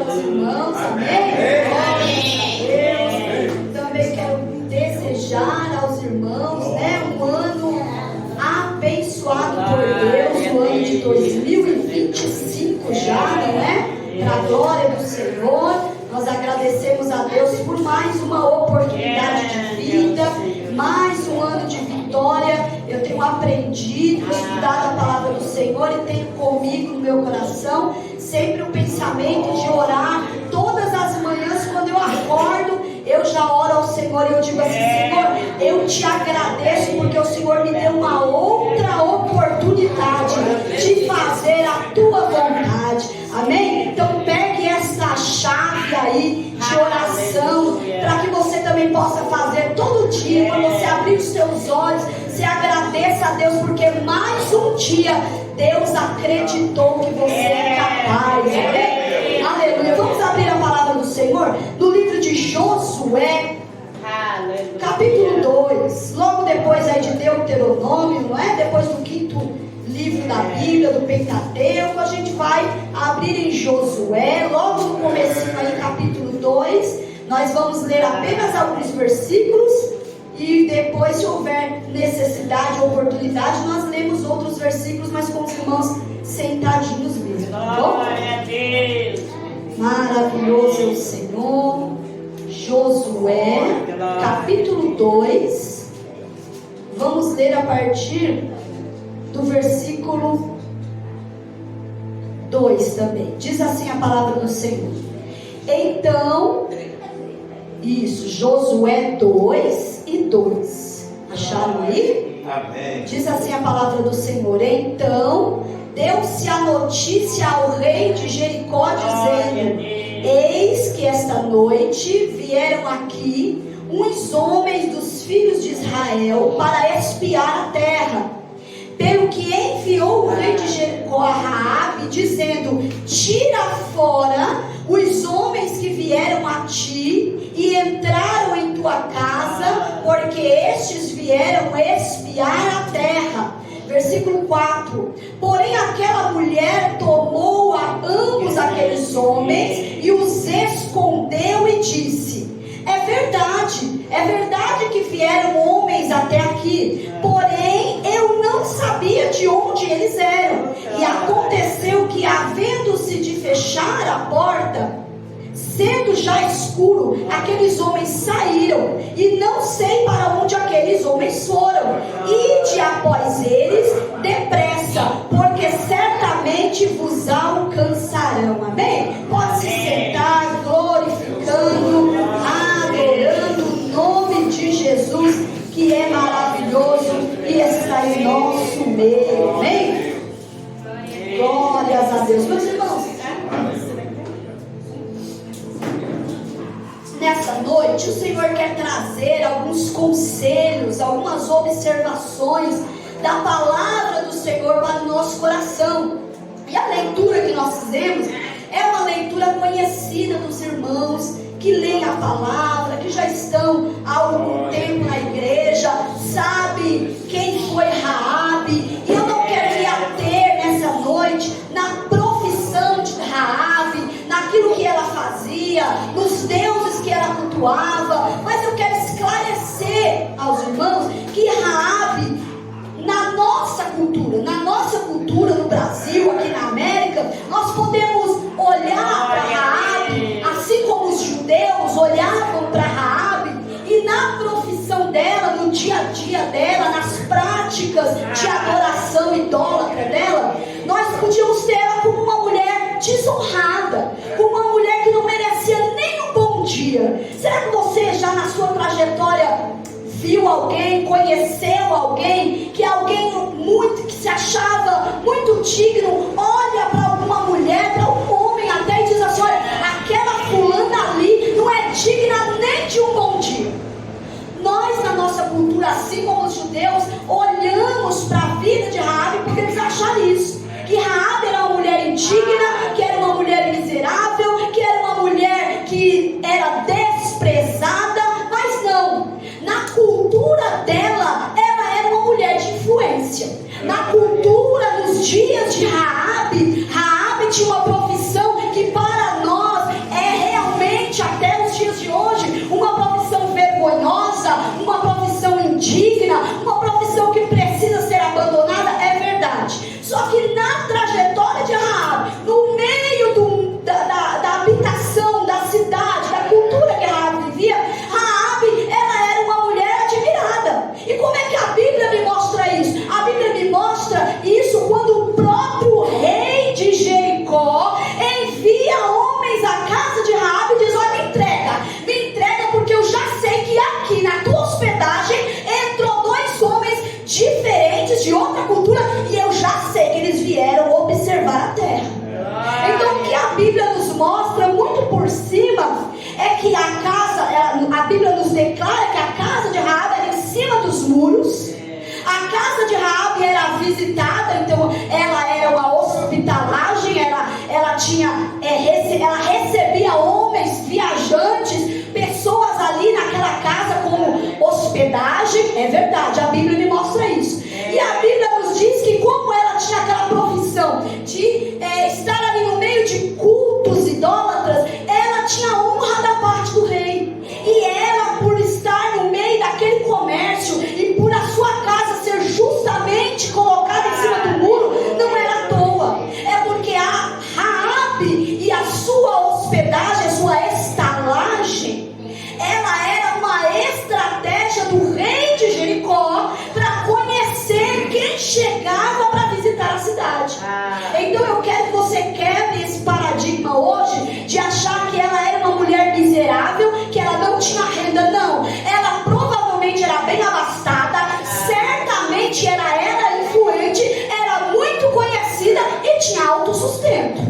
aos irmãos, amém? Também quero desejar aos irmãos, né, um ano abençoado por Deus, o ano de 2025 já, não é? Para a glória do Senhor. Nós agradecemos a Deus por mais uma oportunidade de vida, mais um ano de vitória. Eu tenho aprendido, estudado a palavra do Senhor e tenho comigo no meu coração sempre o pensamento de orar todas as manhãs. Quando eu acordo, eu já oro ao Senhor e eu digo assim: Senhor, eu te agradeço porque o Senhor me deu uma outra oportunidade de fazer a tua vontade, amém? Então pegue essa chave aí de oração, para que você também possa fazer todo dia. Quando você abrir os seus olhos, você agradeça a Deus, porque mais um dia Deus acreditou que você é capaz, amém? Aleluia. Vamos abrir a palavra do Senhor no livro de Josué, capítulo 2, logo depois aí de Deuteronômio, não é? Depois do quinto livro da Bíblia, do Pentateuco, a gente vai abrir em Josué, logo no comecinho aí, capítulo 2. Nós vamos ler apenas alguns versículos e depois, se houver necessidade ou oportunidade, nós lemos outros versículos, mas com os irmãos sentadinhos mesmo, tá bom? Glória a Deus. Maravilhoso é o Senhor. Josué, capítulo 2. Vamos ler a partir do versículo 2 também. Diz assim a palavra do Senhor. Então, isso, Josué 2 e 2. Acharam aí? Amém. Diz assim a palavra do Senhor. Então deu-se a notícia ao rei de Jericó, dizendo: eis que esta noite vieram aqui uns homens dos filhos de Israel para espiar a terra. Pelo que enviou o rei de Jericó a Raabe, dizendo: tira fora os homens que vieram a ti e entraram em tua casa, porque estes vieram espiar a terra. Versículo 4. Porém aquela mulher tomou a ambos aqueles homens e os escondeu e disse: é verdade que vieram homens até aqui, porém eu não sabia de onde eles eram. E aconteceu que, havendo-se de fechar a porta, sendo já escuro, aqueles homens saíram, e não sei para onde aqueles homens foram. Ide após eles depressa, porque certamente vos alcançarão. Amém? Pode se sentar, glorificando, adorando o nome de Jesus, que é maravilhoso e está em nosso meio. Amém? Glórias a Deus. Meus irmãos, nessa noite o Senhor quer trazer alguns conselhos, algumas observações da palavra do Senhor para o nosso coração. E a leitura que nós fizemos é uma leitura conhecida dos irmãos que leem a palavra, que já estão há algum tempo na igreja, sabe quem foi Raabe. E eu não quero me ater nessa noite na profissão de Raabe, naquilo que ela fazia, nos deuses que ela cultuava, mas eu quero esclarecer aos irmãos que Raabe, na nossa cultura no Brasil, aqui na América, nós podemos olhar para Raabe, assim como os judeus olhavam para Raabe, e na profissão dela, no dia a dia dela, nas práticas de adoração idólatra dela, nós podíamos ter ela como uma mulher desonrada, como uma mulher que não merecia nem um bom dia. Será que você já na sua trajetória viu alguém, conheceu alguém, que se achava muito digno, olha para alguma mulher, para um homem até, e diz assim: olha, aquela fulana ali não é digna nem de um bom dia. Nós, na nossa cultura, assim como os judeus, olhamos para a vida de Raabe e podemos achar isso, que Raabe era uma mulher indigna, que era uma mulher miserável, que era uma mulher que era desprezada, mas não. Na cultura dela, ela era uma mulher de influência. Na cultura, nos dias de Raabe, Raabe tinha uma profissão que para nós declara que a casa de Raabe era em cima dos muros. A casa de Raabe era visitada, então ela era uma hospitalagem, ela recebia homens, viajantes, pessoas ali naquela casa como hospedagem. É verdade, a Bíblia me mostra isso. E a Bíblia nos diz que como ela tinha aquela profissão de estar ali no meio de cultos idólatras, ela tinha a honra da parte do rei. E ela, por estar no meio daquele comércio e por a sua casa ser justamente colocada em cima do muro, não era à toa. É porque a Raabe e a sua hospedagem, a sua estalagem, ela era uma estratégia do rei de Jericó para conhecer quem chegava para visitar a cidade. Então eu quero que você quebre esse paradigma hoje de achar que ela era uma mulher miserável, que ela não tinha renda. Não, ela provavelmente era bem abastada, certamente era influente, era muito conhecida e tinha autossustento.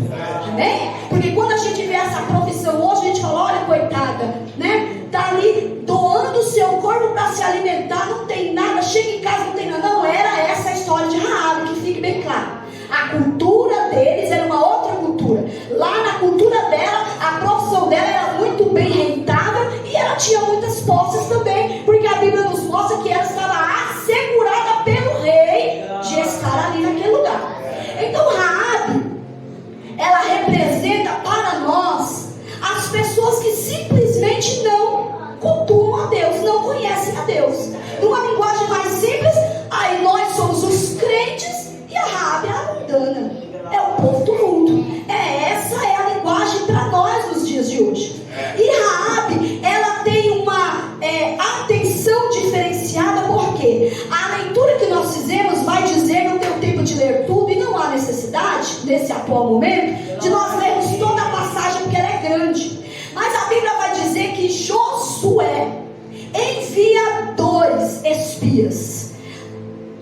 Amém? Porque quando a gente vê essa profissão hoje, a gente fala, olha, coitada, né? Tá ali doando o seu corpo para se alimentar, não tem nada, chega em casa, não tem nada. Não era essa a história de Raabe, que fique bem claro. A cultura deles era uma outra cultura. Lá na cultura dela, a profissão dela era muito bem rentável e ela tinha muitas posses também, porque a Bíblia nos mostra que ela estava assegurada pelo rei de estar ali naquele lugar. Então Raabe, ela representa para nós as pessoas que simplesmente não cultuam a Deus, não conhecem a Deus. Numa linguagem mais simples, aí nós somos os crentes e a Raabe é a mundana, é o povo do mundo. Essa é a linguagem para nós nos dias de hoje. E Raabe, ela tem uma atenção diferenciada, porque a leitura que nós fizemos vai dizer, não tenho tempo de ler tudo e não há necessidade, nesse atual momento, de nós lermos toda a passagem, porque ela é grande. Mas a Bíblia vai dizer que Josué envia 2 espias.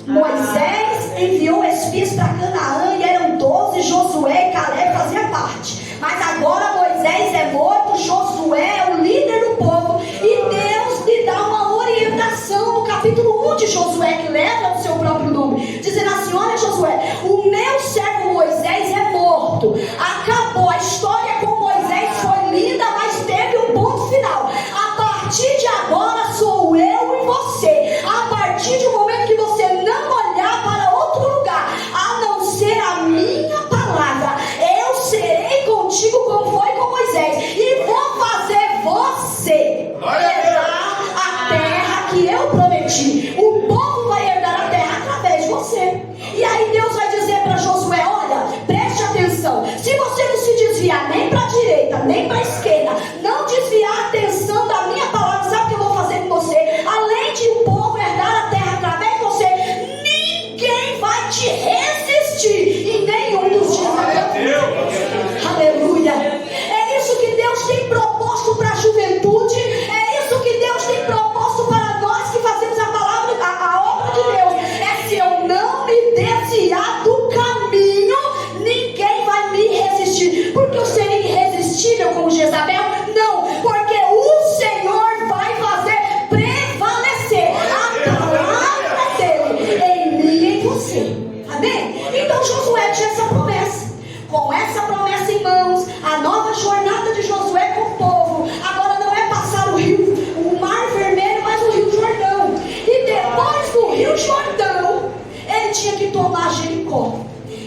Moisés enviou espias para Canaã e eram 12, Josué e Caleb faziam parte. Mas agora Moisés é morto, Josué é o líder do povo e Deus lhe dá uma orientação no capítulo 1 de Josué, que leva o seu próprio nome, dizendo assim, olha Josué, o meu servo Moisés é morto, acabou, a história com Moisés foi linda, mas teve um ponto final. A partir de agora sou eu e você. A partir do momento que você não olhar para outro lugar, a não ser a minha palavra, eu serei contigo como foi com Moisés, e vou fazer você herdar a terra que eu prometi. O povo vai herdar a terra através de você. E aí Deus vai dizer para Josué, olha, preste atenção, se você não se desviar nem para a direita, nem para a esquerda, não desviar a atenção da minha palavra, sabe o que eu vou fazer com você? Além de o povo herdar a terra através de você, ninguém vai te resistir em nenhum dos dias da tua vida. Aleluia. É isso que Deus tem proposto para a juventude, é isso que Deus tem proposto para nós que fazemos a palavra, a obra de Deus. É se eu não me desviar do caminho, ninguém vai me resistir. Porque eu serei irresistível como Jezabel? Não, porque o Senhor vai fazer prevalecer a palavra dele em mim e em você. Amém? Então Josué tinha essa promessa. Com essa promessa em mãos, a nova jornada de Josué com o povo agora não é passar o Mar Vermelho, mas o Rio Jordão. E depois do Rio Jordão, ele tinha que tomar Jericó.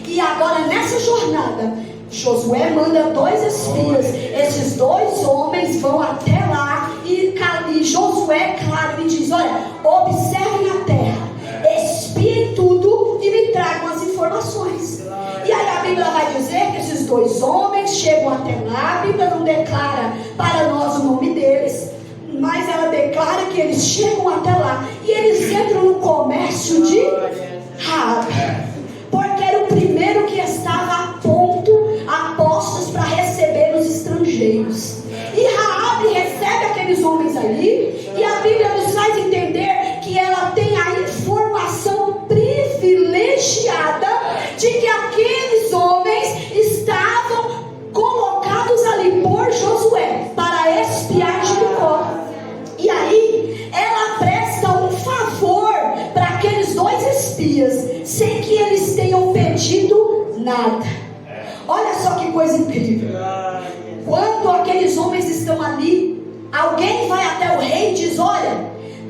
E agora nessa jornada, Josué manda 2 espias. Esses 2 homens vão até lá e Josué, claro, lhe diz, olha, observem a terra, espiem tudo e me tragam as informações. E aí a Bíblia vai dizer que esses 2 homens chegam até lá. A Bíblia não declara para nós o nome deles, mas ela declara que eles chegam até lá e eles entram no comércio de Raabe, porque era o primeiro que estava a postos para receber os estrangeiros. E Raabe recebe aqueles homens ali, e a Bíblia nos faz entender que ela tem a informação privilegiada de que aqueles homens estavam colocados ali por Josué para espiar Jericó. E aí coisa incrível. Quando aqueles homens estão ali, alguém vai até o rei e diz: olha,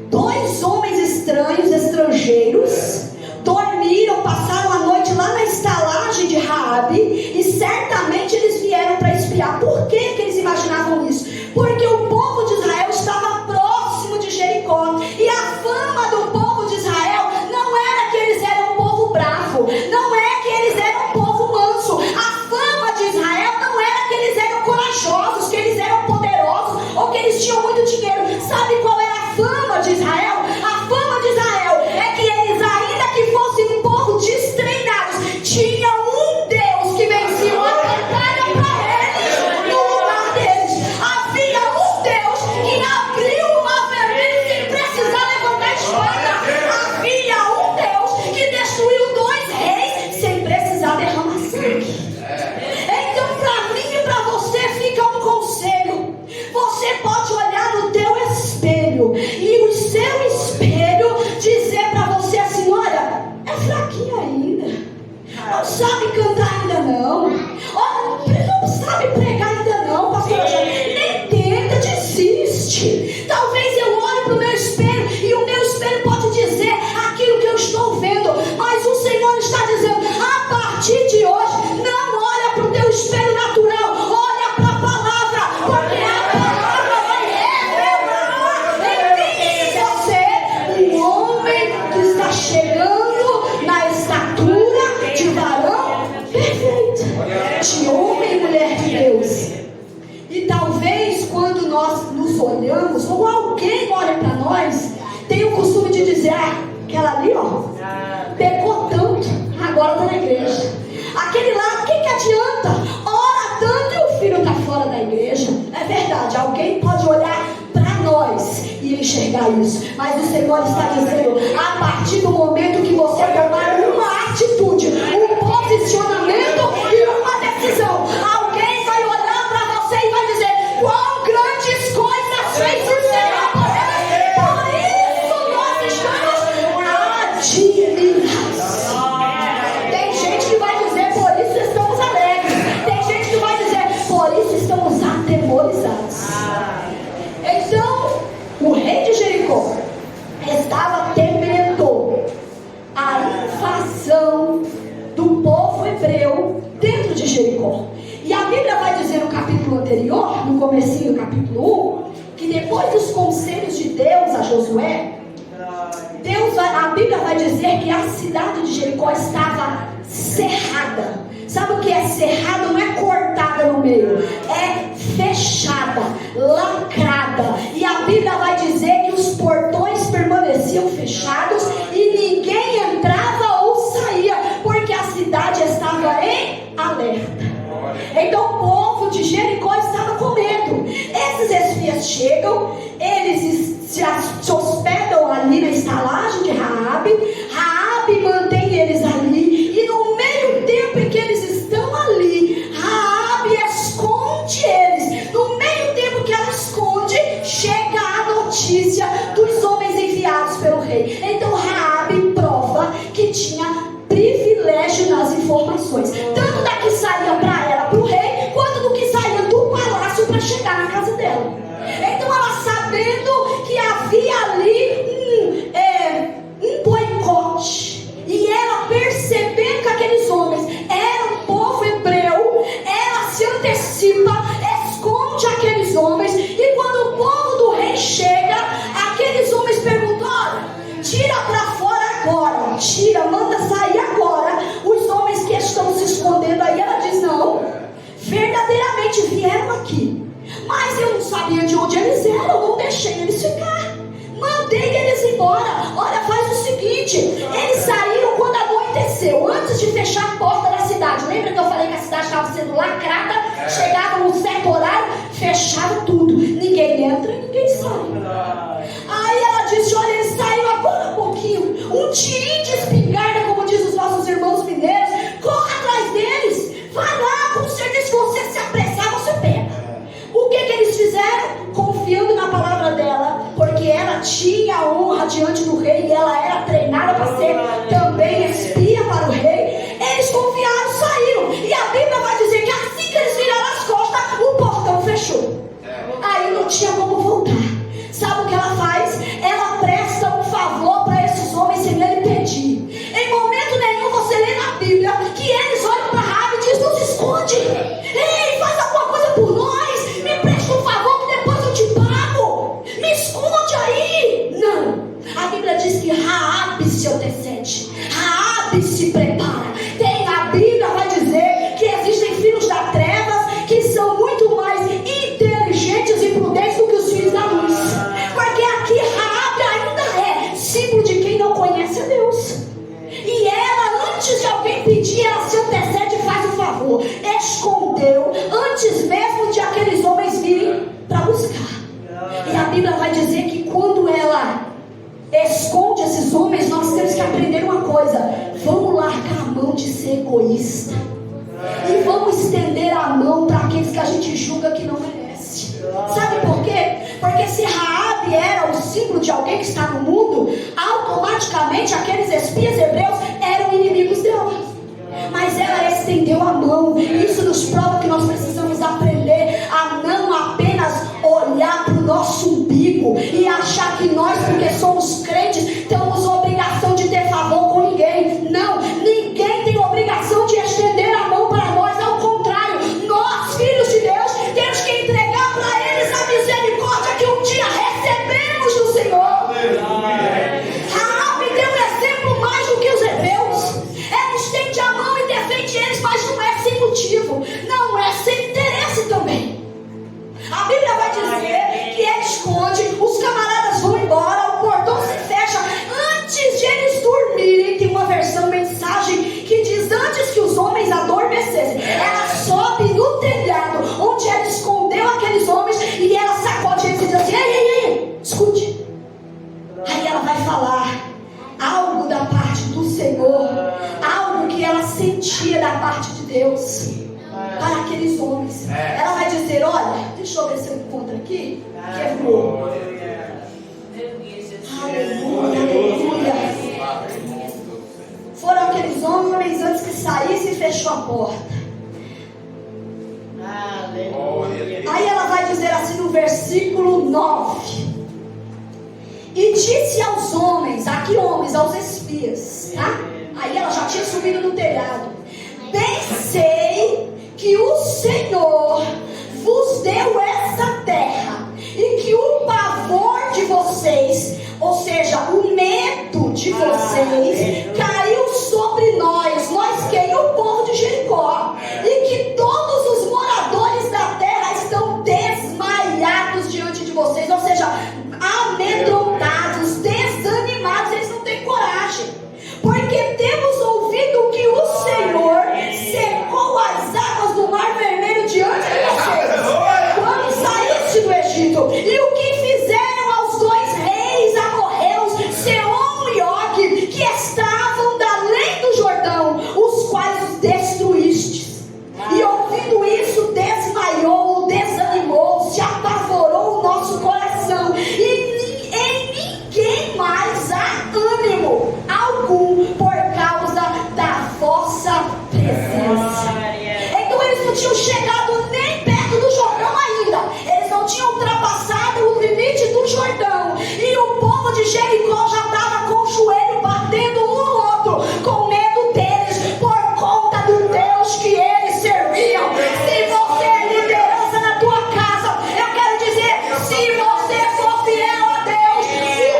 2 homens estranhos, estrangeiros, dormiram, passaram a noite lá na estalagem de Raabe, e certamente eles vieram para espiar. Por que eles imaginavam isso? Porque o povo de Israel estava próximo de Jericó, e a fama do povo de Israel não era que eles eram um povo bravo, não é que eles eram um povo manso. A fama de Israel não era que eles eram corajosos, que eles eram poderosos, ou que eles tinham muito dinheiro. Sabe qual era a fama de Israel? A fama de Israel é que eles, ainda que fossem um povo destreinados, tinham um Deus que vencia a batalha para eles no lugar deles. Havia um Deus que abriu o mar vermelho sem precisar levantar a espada. Havia um Deus que destruiu 2 reis sem precisar derramar sangue. Então, para mim e para você fica um conselho. Você pode olhar no teu espelho e o seu espelho dizer para você assim: olha, é fraquinho ainda, não sabe cantar ainda não, olha, não sabe pregar ainda não, pastor, nem tenta, desiste. Talvez eu olhe para o meu espelho e o meu espelho pode dizer aquilo que eu estou vendo, mas o Senhor está dizendo: a partir de hoje, não olha para o teu espelho natural, olha para a palavra, porque a palavra vai revelar em mim e você um homem que está chegando na estatura de varão perfeito, de homem e mulher de Deus. E talvez quando nós nos olhamos, ou alguém olha para nós, tem o costume de dizer: ah, aquela ali, ó, pecou tanto, agora está na igreja. Aquele lá, o que adianta? Ora tanto e o filho está fora da igreja. É verdade, alguém pode olhar para nós e enxergar isso, mas o Senhor está dizendo: a partir do momento que você tomar uma atitude, um posicionamento e uma decisão, alguém vai olhar para você e vai dizer: quão grandes coisas fez o Senhor por eles. Por isso nós estamos admirados. Tem gente que vai dizer: por isso estamos alegres. Tem gente que vai dizer: por isso estamos atemorizados. Então, o rei de Jericó estava temendo a invasão do povo hebreu dentro de Jericó. E a Bíblia vai dizer no capítulo anterior, no comecinho do capítulo 1, que depois dos conselhos de Deus a Josué, a Bíblia vai dizer que a cidade de Jericó estava cerrada. Sabe o que é cerrada? Não é cortada no meio, é fechada, lacrada. E a Bíblia vai dizer que os portões permaneciam fechados e ninguém entrava ou saía, porque a cidade estava em alerta. Então o povo de Jericó estava com medo. Esses espias chegam, eles se hospedam ali na estalagem de Raabe. Raabe mantém eles ali, e no meio tempo em que eles estão ali, Raabe esconde eles. No meio tempo que ela esconde, chega a notícia dos homens enviados pelo rei. Então Raabe prova que tinha privilégio nas informações, tanto da que saía para ela, para o rei, quanto do que saía do palácio para chegar na casa dela. Então ela, sabendo que havia ali um boicote, e ela percebendo que aqueles homens eram um povo hebreu, ela se antecipa, esconde aqueles homens, e quando o povo do rei chega, aqueles homens perguntam: olha, tira para fora agora, tira, manda sair agora os homens que estão se escondendo aí. Ela diz: não, verdadeiramente vieram aqui, mas eu não sabia de onde eles eram, eu não deixei eles ficar, mandei eles embora. Olha, faz o seguinte, eles saíram quando anoiteceu, antes de fechar a porta da cidade. Lembra que eu falei que a cidade estava sendo lacrada? Chegava num certo horário, fechava tudo, ninguém entra e ninguém sai. Aí ela disse: olha, eles saíram agora um pouquinho, um tirinho de espingarda, como diz os nossos irmãos mineiros, corre atrás deles, vai lá, com certeza, se você se apressar, você pega. O que eles fizeram? Confiando na palavra dela, porque ela tinha honra diante do rei, e ela era treinada para ser também espia para o rei. Eles confiaram, saíram, e a Bíblia vai dizer que assim que eles coisa, vamos largar a mão de ser egoísta e vamos estender a mão para aqueles que a gente julga que não merece. Sabe por quê? Porque se Raabe era o símbolo de alguém que está no mundo, automaticamente aqueles espias hebreus eram inimigos dela. Mas ela estendeu a mão. Isso nos prova que nós precisamos aprender a não apenas olhar para o nosso umbigo e achar que nós, porque somos crentes, temos obrigação de ter favor com ninguém. Não, ninguém tem obrigação de estender a mão para nós. Ao contrário, nós, filhos de Deus, temos que entregar para eles a misericórdia que um dia recebemos do Senhor. Raabe deu um exemplo mais do que os hebreus. Ela estende a mão e defende eles, mas não é sem motivo, não é sem interesse também. A Bíblia vai dizer que ele esconde, os camaradas vão embora, o portão se fecha. Antes de eles dormirem, tem uma versão, mensagem, que diz: antes que os homens adormecessem, ela sobe no telhado, onde ela escondeu aqueles homens, e ela sacode eles e diz assim: ei, escute. Aí ela vai falar algo da parte do Senhor, algo que ela sentia da parte de Deus para aqueles homens. Ela vai dizer: olha, deixa eu ver se eu encontro aqui, quebrou. Aleluia, aleluia. Foram aqueles homens, antes que saísse, e fechou a porta. Aí ela vai dizer assim no versículo 9: e disse aos homens, aqui homens, aos espias, tá? Aí ela já tinha subido no telhado: bem sei que o Senhor vos deu essa terra, e que o pavor de vocês, ou seja, o medo de vocês, caiu sobre nós quem? O povo de Jericó, e que todos os moradores da terra estão desmaiados diante de vocês, ou seja, amedrontados, desanimados, eles não têm coragem, porque temos ouvido que o Senhor secou as águas do Mar Vermelho diante de vocês, quando saíste do Egito, e o que fizeram aos dois reis amorreus, Seom e Og, que estavam da além do Jordão, os quais os destruístes. E ouvindo isso, desmaiou, desanimou, se apavorou o nosso coração, e em ninguém mais há ânimo algum por causa da vossa presença. Então eles não tinham chegado nem perto do Jordão ainda, eles não tinham ultrapassado o limite do Jordão, e o povo de Jericó já estava com o joelho batendo um no outro, com medo deles, por conta do Deus que eles serviam. Se você é liderança na tua casa, eu quero dizer, se você for fiel a Deus,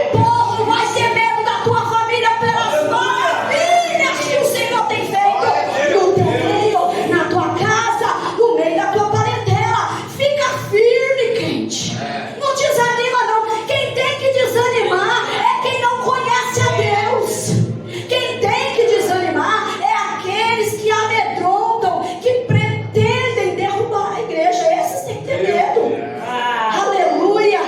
o povo vai ter medo da tua família pelas maravilhas que o Senhor tem feito no teu meio, na tua casa, no meio da tua parentela. Fica firme, crente. Não desanima não. Quem tem que desanimar é quem não conhece a Deus. Quem tem que desanimar é aqueles que amedrontam, que pretendem derrubar a igreja. Esses têm que ter medo. Aleluia.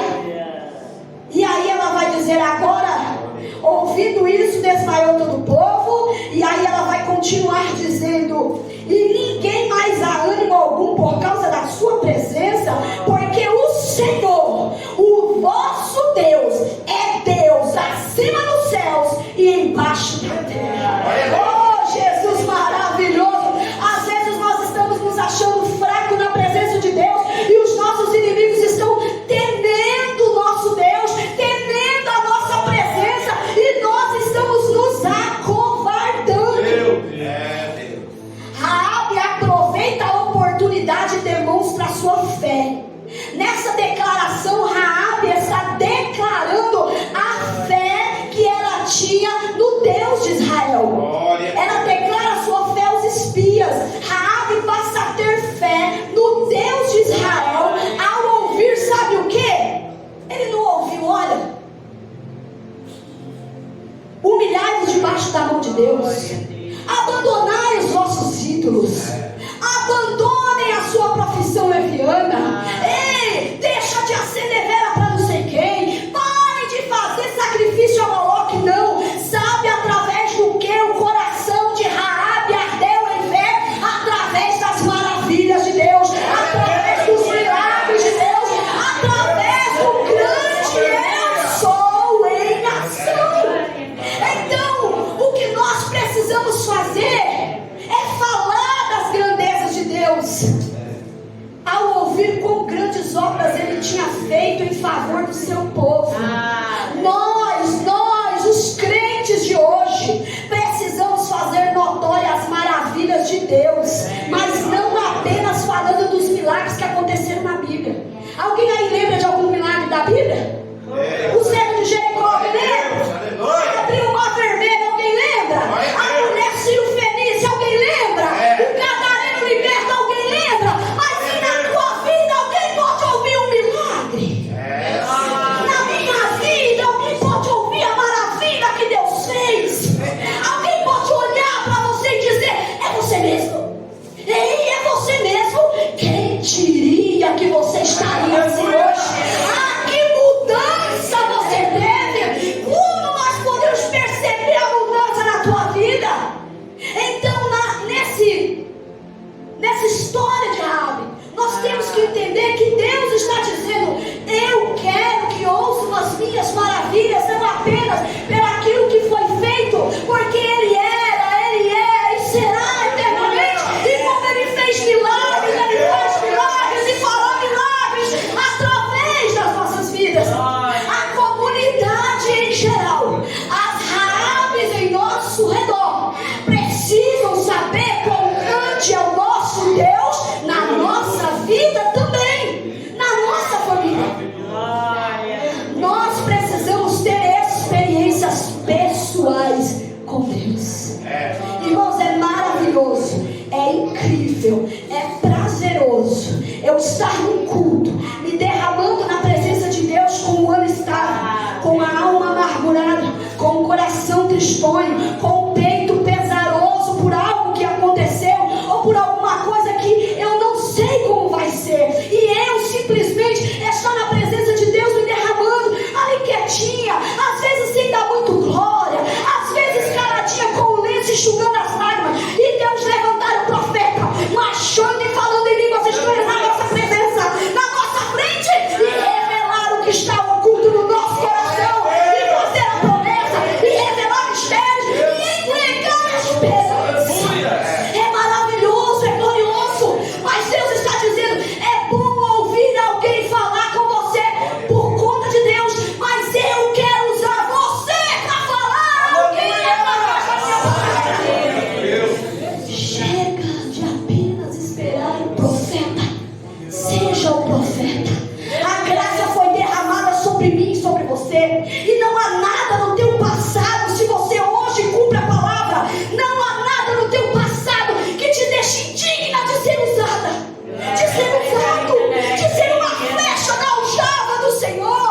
E aí ela vai dizer agora, ouvindo isso, desmaiou todo o povo. E aí ela vai continuar dizendo: e ninguém mais há ânimo algum por causa da sua presença, porque o Senhor, o vosso Deus, é Deus acima dos céus e embaixo da terra. Oh, Jesus maravilhoso. Às vezes nós estamos nos achando fracos na presença de Deus, e os nossos inimigos estão temendo o nosso Deus, temendo a nossa presença, e nós estamos nos acovardando. Raabe aproveita a oportunidade e demonstra a sua fé. Nessa declaração, Raabe está declarando a fé que ela tinha no Deus de Israel. Ela declara a sua fé aos espias. Raabe passa a ter fé no Deus de Israel ao ouvir, sabe o que? Ele não ouviu, olha, humilhai-vos debaixo da mão de Deus, abandonai os vossos ídolos, abandonem a sua profissão leviana. Ei, deixa de acender para não sei quem, pare de fazer sacrifício a Moloque. Não, sabe através do que obras Ele tinha feito em favor do seu povo. Nós, os crentes de hoje, precisamos fazer notórias as maravilhas de Deus, mas não apenas falando dos milagres que aconteceram na Bíblia. Alguém aí lembra de algum milagre da Bíblia? O cego de Jericó, alguém lembra? Abriu o mar vermelho, alguém lembra? A mulher Sírio-Fenícia, alguém lembra? O gadareno liberto, alguém lembra? Mas se na tua vida alguém pode ouvir um milagre, na minha vida alguém pode ouvir a maravilha que Deus fez, alguém pode olhar para você e dizer: é você mesmo? Ei, é você mesmo? Quem diria que você estaria assim hoje? Que mudança você teve! Como nós podemos perceber a mudança na tua vida? Então, nessa história de Raabe, nós temos que entender que Deus está dizendo: eu quero que ouçam as minhas maravilhas, não apenas pelaquilo que foi feito, porque Ele era, Ele é e será eternamente. E como Ele fez milagres, Ele faz milagres e fará milagres através das nossas vidas. A comunidade em geral, as Raabes em nosso redor, precisam saber quão grande é o nosso Deus na nossa vida também, na nossa família. Nós precisamos ter experiências pessoais com Deus. Irmãos, é maravilhoso, é incrível, é prazeroso eu estar num culto, me derramando na presença de Deus com o ano estável, com a alma amargurada, com o coração tristonho, com o peito pesaroso por algo que aconteceu ou por alguma coisa que eu não sei como vai ser, e eu simplesmente estar na presença de Deus me derramando ali quietinha, às vezes sem dar muito glória, às vezes caladinha com o lenço enxugando as lágrimas, e Deus levantar o profeta marchando e falando em línguas estranhas na nossa presença, na nossa frente, e revelar o que está oculto no nosso coração, e fazer a promessa, e revelar mistérios, e entregar a esperança. É maravilhoso, é glorioso, mas Deus está dizendo: é bom ouvir alguém falar com você por conta de Deus, mas eu quero usar você para falar alguém. Chega de apenas esperar o profeta, seja o profeta. A graça foi derramada sobre mim e sobre você, e não há nada no teu passado, se você hoje cumpre a palavra, não há nada no teu passado que te deixe indigna de ser usada, de ser usado, de ser uma flecha da aljava do Senhor.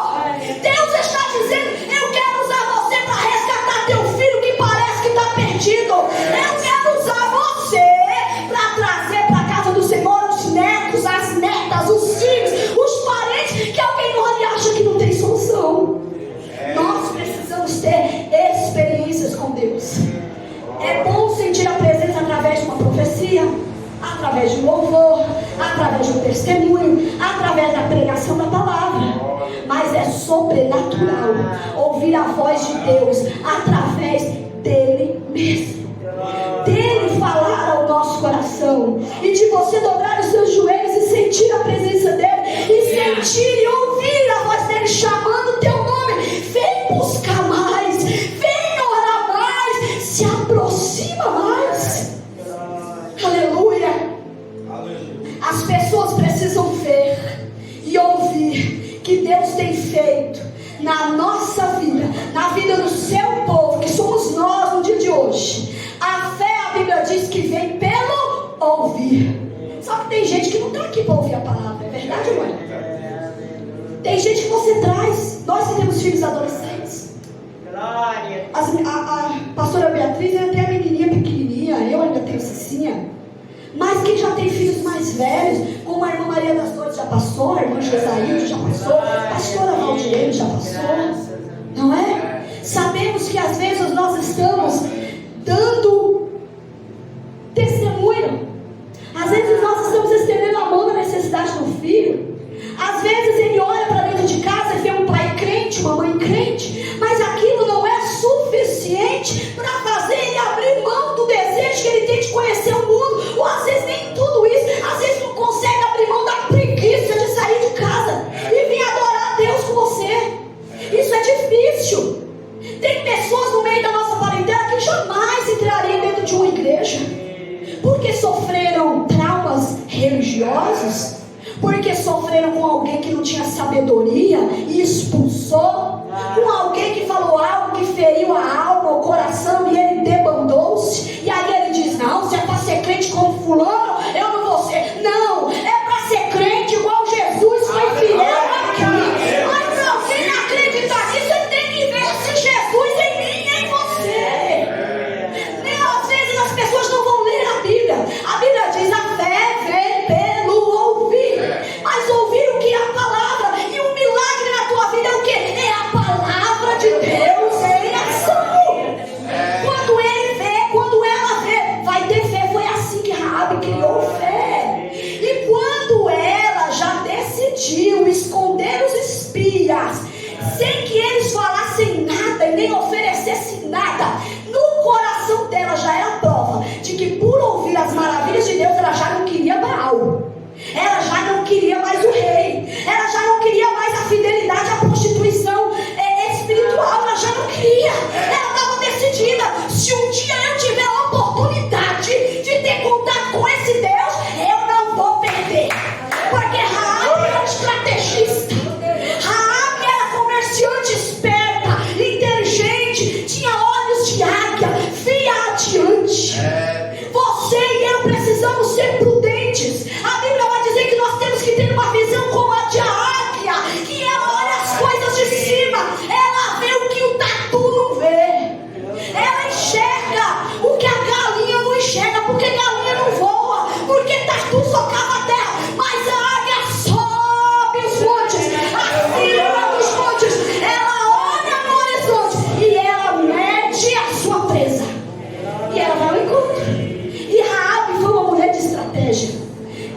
Deus está dizendo: eu quero usar você para resgatar teu filho que parece que está perdido. Eu quero usar você para trazer para a casa do Senhor os netos, as netas, os filhos, os parentes que alguém não olha e acha que não tem solução. Nós precisamos ter experiências com Deus. É bom sentir a presença através de uma profecia, através de um louvor, através de um testemunho, através da pregação da palavra. Mas é sobrenatural ouvir a voz de Deus através dele mesmo, dele falar ao nosso coração, e de você dobrar os seus joelhos e sentir a presença dele, e sentir e ouvir a voz dele chamando o teu nome: vem buscar mais, vem orar mais, se aproxima mais. Aleluia. As pessoas precisam ver e ouvir que Deus tem feito na nossa vida, na vida do seu povo, que somos nós no dia de hoje. A fé, a Bíblia diz que vem pelo ouvir. Só que tem gente que não está aqui para ouvir a palavra, é verdade ou não é? Tem gente que você traz, nós que temos filhos adolescentes. A pastora Beatriz é até a menininha pequenininha, eu ainda tenho Cicinha. Mas quem já tem filhos mais velhos, como a irmã Maria das Dores já passou, a irmã Josaíde já passou, a pastora Valdirene já passou, não é? Sabemos que às vezes nós estamos dando testemunho, às vezes nós estamos estendendo a mão na necessidade do filho. Às vezes ele olha para dentro de casa e vê um pai crente, uma mãe crente, mas aquilo não é suficiente para fazer ele abrir mão do desejo que ele tem de conhecer o mundo, ou às vezes nem tudo isso, às vezes não consegue abrir mão da preguiça de sair de casa. porque sofreram com alguém que não tinha sabedoria e expulsou, com alguém que falou algo que feriu a alma, o coração, e ele debandou-se. E aí ele diz: não, se é para ser crente como fulano, eu não vou ser. Não, é para ser crente igual Jesus foi fiel aqui. Mas para alguém acreditar nisso, você tem que ver esse Jesus em mim e em você. Às vezes as pessoas não vão ler a Bíblia. A Bíblia diz: a fé vem pelo ouvir. Mas ouvir o que? A palavra. E o milagre na tua vida é o que? É a palavra de Deus em ação. Quando ele vê, quando ela vê, vai ter fé. Foi assim que Raabe criou fé. E quando ela já decidiu esconder os espias, sem que eles falassem nada e nem oferecessem nada, no coração dela já era prova de que, por ouvir as maravilhas de Deus, ela já não queria Baal, ela já não queria mais o rei, ela já não queria mais a fidelidade à prostituição espiritual, ela já não queria. Ela estava decidida: se um dia eu tiver a oportunidade de ter contato com esse Deus, eu não vou perder. Porque Raabe era estrategista, Raabe era comerciante esperta, inteligente, tinha olhos de águia, via adiante. Você e eu precisamos ser prudentes. A Bíblia vai dizer que nós temos que ter uma visão como a de águia, que ela olha as coisas de cima, ela vê o que o tatu não vê, ela enxerga o que a galinha não enxerga, porque galinha não voa, porque tatu só cava a terra, mas a águia sobe os montes, acima dos montes, ela olha no horizonte e ela mede a sua presa, e ela vai ao encontro. E Raabe foi uma mulher de estratégia.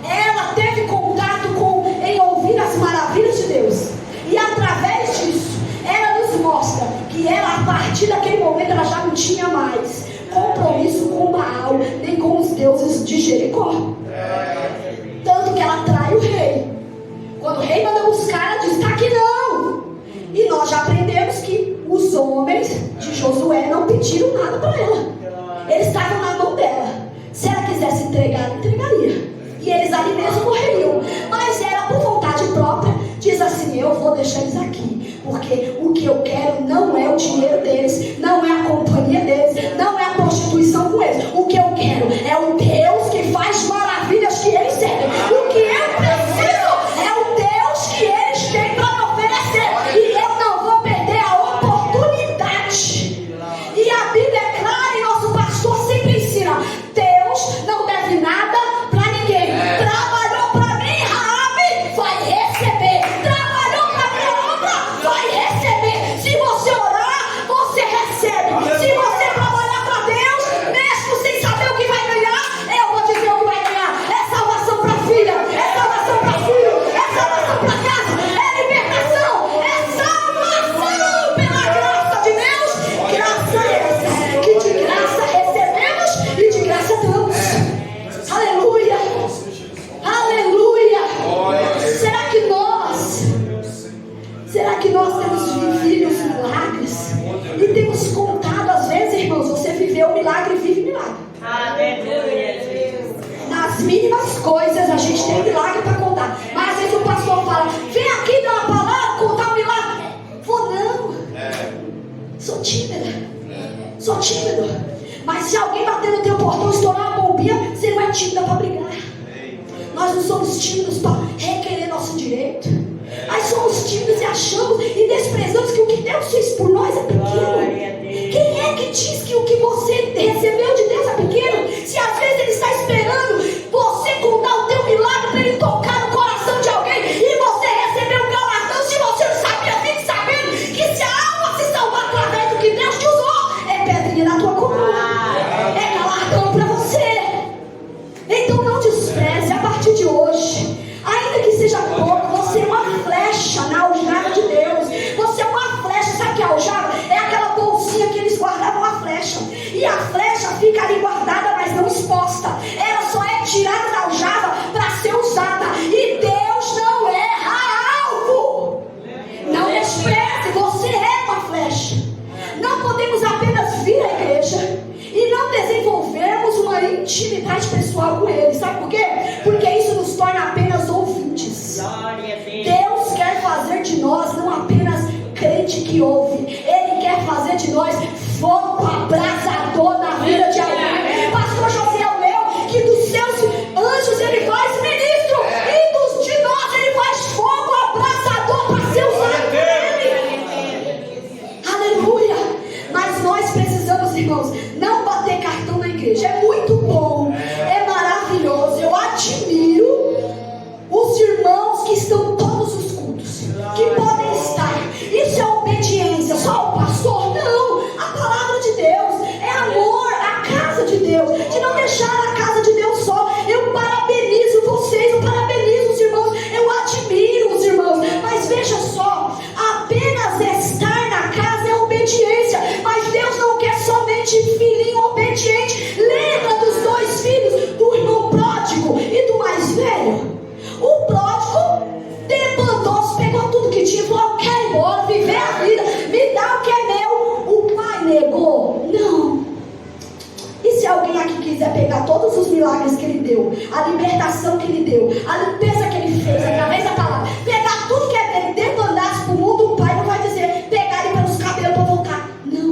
Ela teve contato em ouvir as maravilhas de Deus, e através disso ela nos mostra que ela, a partir daquele momento, ela já não tinha mais compromisso com Baal, nem com os deuses de Jericó. Tanto que ela trai o rei. Quando o rei manda buscar, ela diz: está aqui não. E nós já aprendemos que os homens de Josué não pediram nada para ela, eles estavam na mão dela. Se ela quisesse entregar, entregaria, e eles ali mesmo morreriam. Mas ela, por vontade própria, diz assim: eu vou deixar eles aqui, porque o que eu quero não é o dinheiro deles, não é a companhia deles, não é a prostituição com eles. O que eu quero é o Deus que faz maravilhas que eles servem. O que eu preciso é o Deus que eles têm para me oferecer, e eu não vou perder a oportunidade. E a Bíblia é clara, e nosso pastor sempre ensina: Deus não deve nada para ninguém. Trabalhou para mim, Raabe, vai receber. Trabalhou para minha obra, vai receber. Se você orar, você recebe. Se você trabalhar para Deus, mesmo sem saber o que vai ganhar, eu vou dizer o que vai ganhar. É salvação para a filha, é salvação para filho, é salvação para casa, é libertação, é salvação pela graça de Deus. Graça essa que de graça recebemos e de graça damos. Aleluia, aleluia. Será que nós temos vivido os milagres e temos contado? Às vezes, irmãos, você viveu o milagre e vive milagre. Aleluia. Nas mínimas coisas a gente tem milagre para contar, mas às vezes o pastor fala: vem aqui dar uma palavra, contar um milagre. Vou não, sou tímida. Mas se alguém bater no teu portão, estourar uma bombinha, você não é tímida para brigar. Nós não somos tímidos para requerer nosso direito. Nós somos tímidos e achamos e desprezamos que o que Deus fez por nós é pequeno. Quem é que diz que o que você recebeu de Deus é pequeno? Se às vezes Ele está esperando você contar o teu milagre para Ele tocar no coração de alguém, e você recebeu um galardão. Se você não sabia, fique sabendo que se a alma se salvar através do que Deus te usou, é pedrinha na tua coluna, é galardão para você. Então não despreze a partir de hoje. Ainda que seja pouco, você é uma flecha na aljava de Deus. Você é uma flecha. Sabe o que é aljava? É aquela bolsinha que eles guardavam a flecha. E a gente que ouve, Ele quer fazer de nós fogo abrasador na vida de alguém. Pastor Josiel leu que dos seus anjos Ele faz ministro, e de nós Ele faz fogo abrasador para ser usado por Ele. Aleluia! Mas nós precisamos, irmãos, não bater cartão na igreja. É muito bom, é maravilhoso. Eu admiro os irmãos que estão em todos os cultos, que podem estar. Isso é obediência. Só o pastor? Não. A palavra de Deus é amor, a casa de Deus, de não deixar a casa de Deus só. Eu parabenizo vocês, eu parabenizo os irmãos, eu admiro os irmãos. Mas veja só, apenas estar na casa é obediência. Mas Deus não quer somente filhinho obediente. Lembra dos dois filhos, do irmão pródigo e do mais velho? O pródigo debandou-se, pegou tudo que tinha e falou: eu quero ir embora, viver a vida, me dá o que é meu. O pai negou? Não. E se alguém aqui quiser pegar todos os milagres que ele deu, a libertação que ele deu, a limpeza que ele fez através da palavra, pegar tudo que é dele, debandasse para o mundo, o pai não vai dizer: pegar ele pelos cabelos para voltar. Não.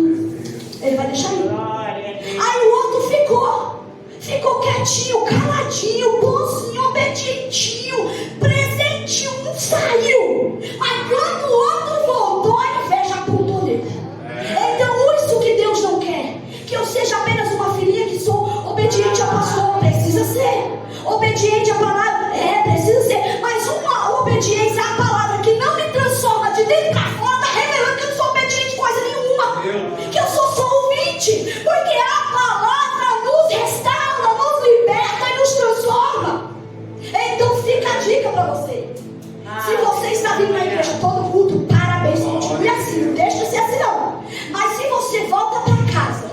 Ele vai deixar ir. Aí o outro ficou quietinho, caladinho, bonzinho, obedientinho, presentinho, não saiu. Mas quando o outro voltou, a inveja apontou nele. Então isso que Deus não quer, que eu seja apenas uma filhinha que sou obediente ao pastor. Precisa ser obediente à palavra, precisa ser. Mas uma obediência à palavra que não me transforma de dentro para fora, está revelando que eu não sou obediente a coisa nenhuma, que eu sou só ouvinte, porque a palavra nos restaura, nos liberta e nos transforma. Então fica a dica para você. Se você está vindo na igreja todo culto, parabéns, continue assim, não deixa de ser assim não. Mas se você volta para casa,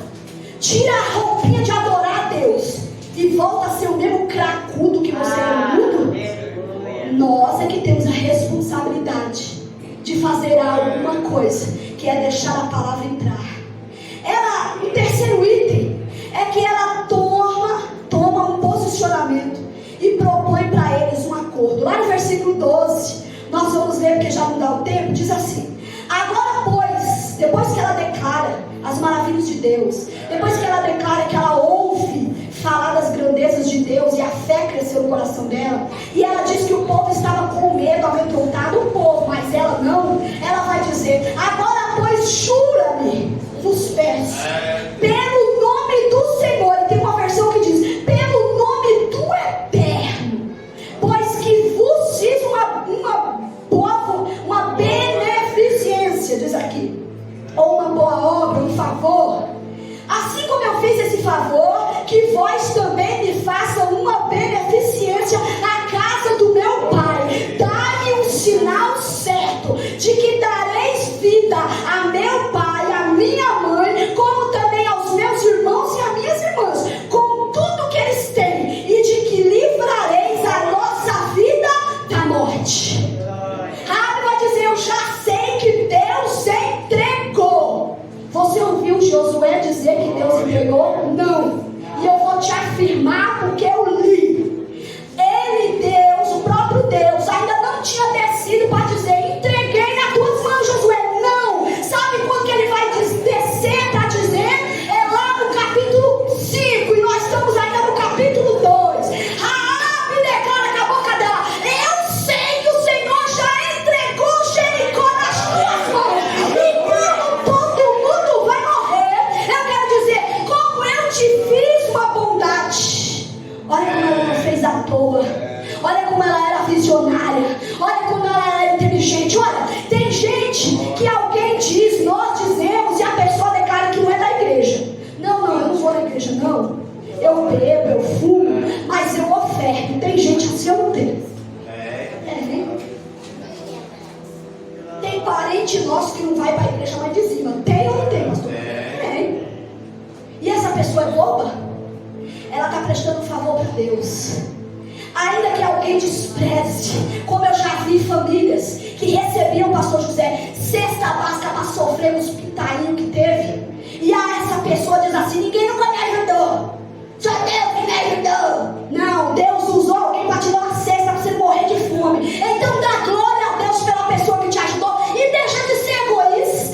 tira a roupinha de adorar a Deus e volta a ser o mesmo cracudo que você era no mundo, nós é que temos a responsabilidade de fazer alguma coisa, que é deixar a palavra entrar. O terceiro item é que ela toma um posicionamento e propõe para eles um acordo. Lá no versículo 12, nós vamos ler, porque já não dá o tempo, diz assim: agora pois, depois que ela declara as maravilhas de Deus, depois que ela declara que ela ouve falar das grandezas de Deus e a fé cresceu no coração dela, e ela diz que o povo estava com medo, amedrontado, o povo, mas ela não, ela vai dizer: agora pois jura-me, vos peço, pelo nome do Senhor. E tem uma versão que diz: pelo nome do Eterno, pois que vos fiz uma beneficência, diz aqui, ou uma boa obra, um favor, assim como eu fiz esse favor, que vós também me façam uma beneficência na casa do meu Pai. Dai-me um sinal certo de que dareis vida a meu pai, a minha mãe, como também aos meus irmãos e a minhas irmãs, com tudo que eles têm, e de que livrareis a nossa vida da morte. Rabi vai dizer: eu já sei que Deus entregou. Você ouviu Josué dizer que Deus entregou? Não. E eu vou te afirmar porque eu li. Ele, Deus, o próprio Deus, ainda não tinha descido para dizer: entreguei nas tuas mãos, Josué. Não. Sabe quando que ele vai descer para dizer? É lá no capítulo 5, e nós estamos ainda no capítulo 2. Raabe declara com a boca dela: eu sei que o Senhor já entregou Jericó nas tuas mãos. E quando todo mundo vai morrer, eu quero dizer: como eu te fiz uma bondade. Olha como ela não fez à toa. Olha como ela era visionária. Olha como ela era inteligente. Olha, tem gente que alguém diz, nós dizemos, e a pessoa declara que não é da igreja. Não, eu não vou na igreja, não. Eu bebo, eu fumo, mas eu oferto. Tem gente assim, eu não tenho. Tem parente nosso que não vai para a igreja, mas dizima. Tem ou não tem, pastor? Tem. E essa pessoa é boba? Ela está prestando favor para Deus. Ainda que alguém despreze, como eu já vi famílias que recebiam o pastor José cesta básica para sofrer os pintainhos que teve, e essa pessoa diz assim: ninguém nunca me ajudou, só Deus que me ajudou. Não, Deus usou alguém para te dar uma cesta para você morrer de fome. Então dá glória a Deus pela pessoa que te ajudou e deixa de ser egoísta.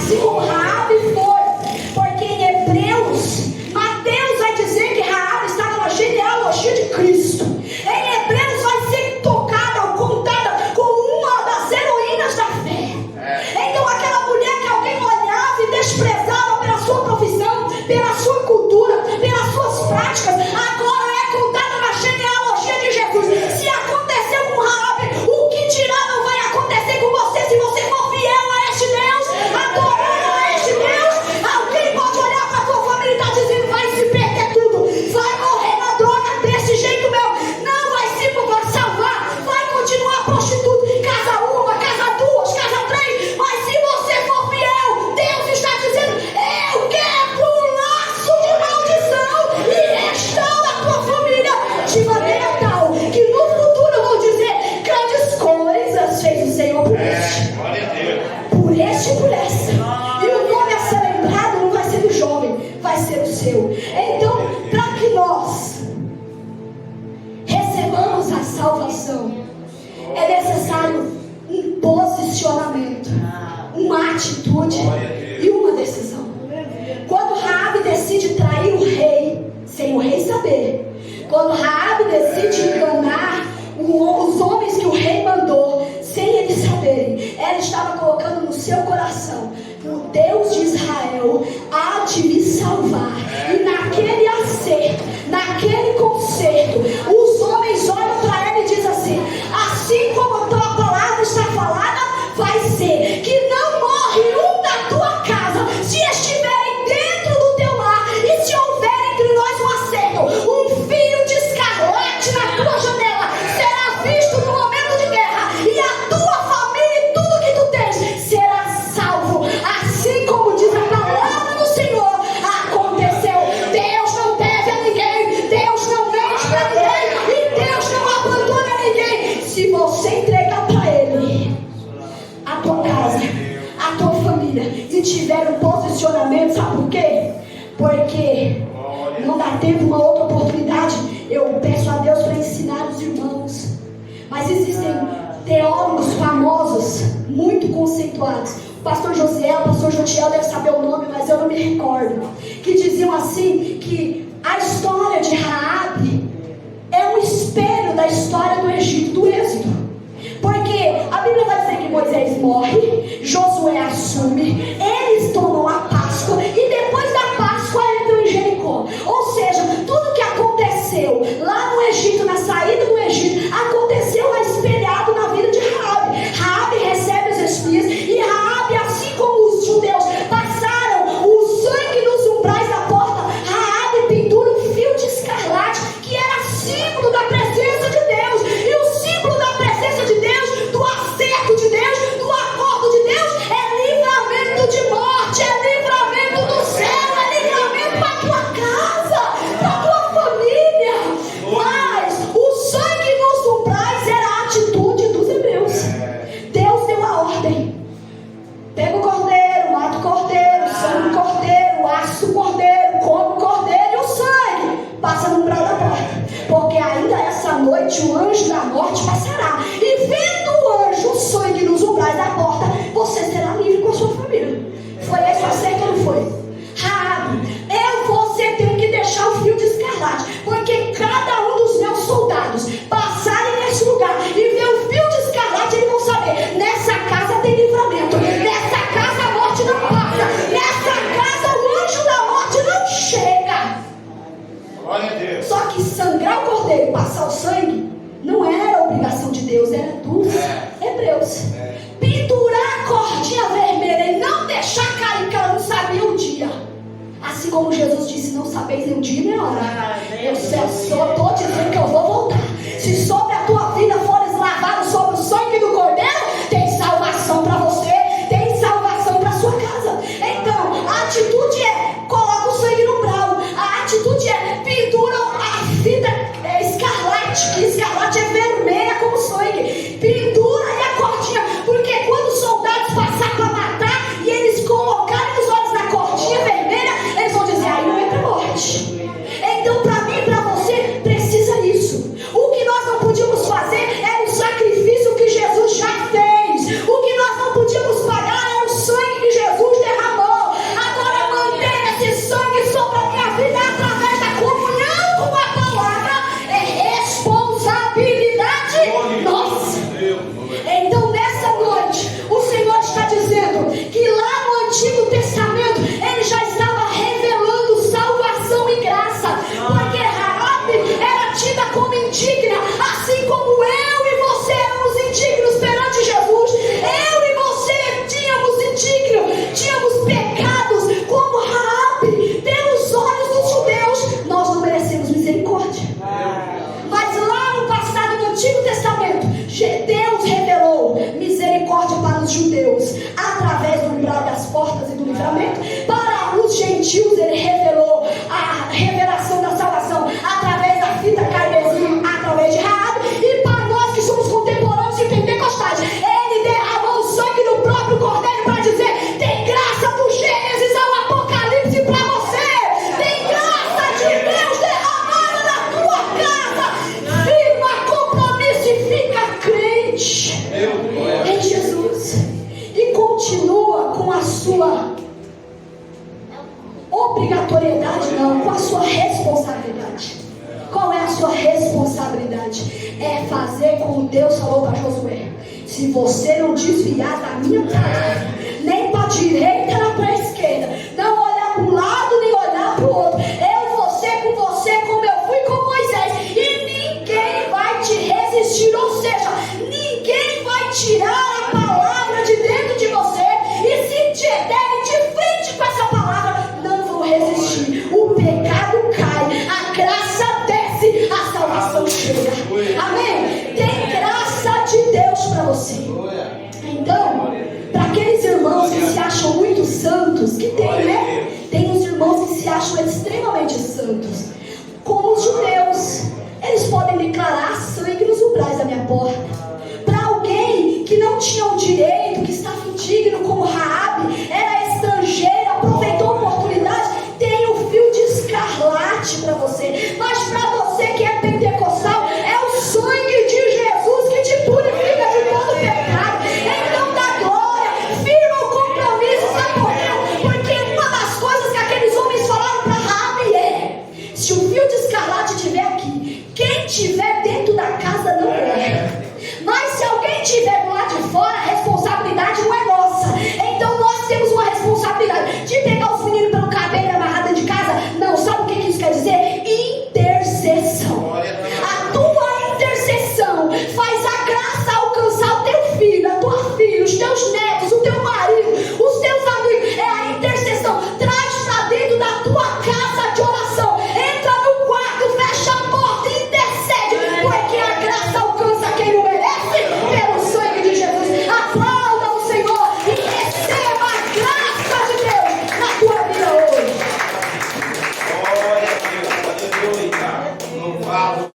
assim como Raabe foi, porque em Hebreus, Mateus vai dizer que Raabe estava na genealogia de Cristo. Em Hebreus vai ser tocada ou contada como uma das heroínas da fé. Então aquela mulher que alguém olhava e desprezava pela sua profissão, pela sua cultura, pelas suas práticas, agora é contada na genealogia de Jesus. Se aconteceu com Raabe, o que dirá não vai acontecer com você se você for fiel a este Deus, adorando a este Deus. Alguém pode olhar para a tua família e estar dizendo: vai se perder tudo, vai morrer na droga desse jeito meu, não vai se salvar, vai continuar prostituto, casa uma, casa duas, casa três. Mas se você for fiel, Deus está dizendo: eu quebro o laço de maldição e restauro a tua família de maneira tal que no futuro eu vou dizer: grandes coisas fez o Senhor por este, por este e por essa. E o nome a ser lembrado não vai ser do jovem, vai ser o seu. Então, para que nós recebamos a salvação, é necessário um posicionamento, uma atitude e uma decisão. Quando Raabe decide trair o rei, sem o rei saber, quando Raabe decide enganar os homens que o rei mandou, sem eles saberem, ela estava colocando no seu coração: o Deus de Israel há de me salvar. E naquele acerto, naquele concerto, os homens olham para ela e dizem assim: assim como a tua palavra está falada, vai ser que não morre um da tua casa se estiverem dentro do teu lar, e se houver entre nós um acerto, um fio de escarlate na tua janela será visto no momento de guerra, e a tua família e tudo que tu tens será salvo. Assim como diz a palavra do Senhor, aconteceu. Deus não deve a ninguém, Deus não mente para ninguém, e Deus não abandona ninguém. Se você entregar para Ele a tua casa, a tua família, e tiver um posicionamento, sabe por quê? Porque não dá tempo, uma outra oportunidade, eu peço a Deus para ensinar os irmãos. Mas existem teólogos famosos, muito conceituados. O pastor Josiel, o pastor Jotiel deve saber o nome, mas eu não me recordo. Que diziam assim, que a história de Raabe é um espelho da história do Egito, do Êxodo. Porque a Bíblia vai dizer que Moisés morre, Josué assume, eles tomam a Páscoa, e depois da Páscoa entram em Jericó. Ou seja, tudo que aconteceu lá no Egito, na saída do Egito, aconteceu lá espelhado na vida de Raabe. Raabe recebe os espias, e Raabe, assim como os judeus passaram o sangue nos umbrais da porta, Raabe pendura um fio de escarlate, que era símbolo da presença de Deus. E o símbolo da presença de Deus, do acerto de Deus, do acordo de Deus, é livramento de morte, é livramento do céu, é livramento para a tua casa, para a tua família. Mas o sangue nos umbrais era a atitude dos hebreus. Deus deu a ordem: pega o cordeiro, mata o cordeiro, sangue o cordeiro, assa o cordeiro, come o cordeiro, e o sangue passa no umbral da porta, porque ainda essa noite o anjo da morte passará, e vendo o anjo o sangue nos umbrais da porta, você será livre com a sua família. Foi esse o acerto ou não foi? Raabe, você tem que deixar o fio de escarlate, porque cada um dos meus soldados passarem nesse lugar e ver o fio de escarlate, eles vão saber: nessa casa tem livramento, nessa casa a morte não passa, nessa casa o anjo da morte não chega. Glória a Deus. Só que sangrar o cordeiro e passar o sangue não era obrigação de Deus, era dos hebreus. Pendurar a cordinha vermelha e não deixar cair, que ela não sabia o dia. Assim como Jesus disse: não sabeis nem o dia nem a hora. Eu só estou dizendo que eu vou voltar. Se sobre a tua vida fores lavado sobre o sangue do cordeiro, tem salvação para você, tem salvação para sua casa. Então, a atitude é: coloca o sangue no umbral. A atitude é: pendura a fita escarlate, que escarlate é vermelha como sangue. Pendura aí a cordinha, porque quando os soldados passarem para matar e eles colocarem os olhos na cordinha vermelha, eles vão dizer: aí não entra morte. Então, para mim e para você, precisa isso. O que nós não podíamos Para os gentios ele revelou a revelação da salvação através da fita carmesim, através de Raabe, e para nós que somos contemporâneos e pentecostais, ele derramou o sangue do próprio Cordeiro para dizer: tem graça do Gênesis ao Apocalipse para você, tem graça de Deus derramada na tua casa. Firma compromisso e fica crente em Jesus, e continua com a sua obrigatoriedade, não, com a sua responsabilidade. Qual é a sua responsabilidade? É fazer como Deus falou para Josué: se você não desviar da minha palavra, nem para a direita nem para a esquerda, não olhar para um lado nem olhar para o outro, eu vou ser com você como eu fui com Moisés, e ninguém vai te resistir. Ou seja, ninguém vai tirar a palavra de dentro de você, e se te derem de frente com essa palavra, não vão resistir. O pecado cai, a graça desce, a salvação chega. Amém? Tem graça de Deus para você. Então, para aqueles irmãos que se acham muito santos, que tem, né? Tem os irmãos que se acham extremamente santos, como os judeus, eles podem declarar sangue nos umbrais da minha porta. Para alguém que não tinha o direito, que estava indigno como